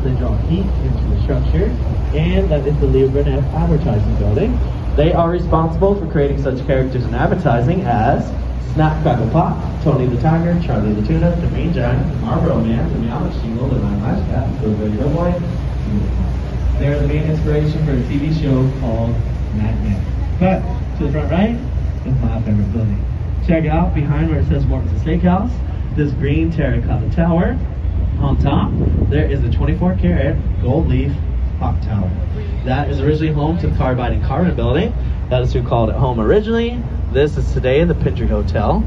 They draw heat into the structure, and that is the Leo Burnett advertising building. They are responsible for creating such characters in advertising as Snap Crackle Pop, Tony the Tiger, Charlie the Tuna, the Green Giant, the Marlboro Man, the Meowth Shingle, the Nine Lives Cat, the Good Boy. They're the main inspiration for a TV show called Mad Men. But to the front right is my favorite building. Check out behind where it says Morton's Steakhouse, this green terracotta tower. On top, there is a 24-karat gold leaf clock tower. That is originally home to the Carbide and Carbon building. That is who called it home originally. This is today the Pintry Hotel.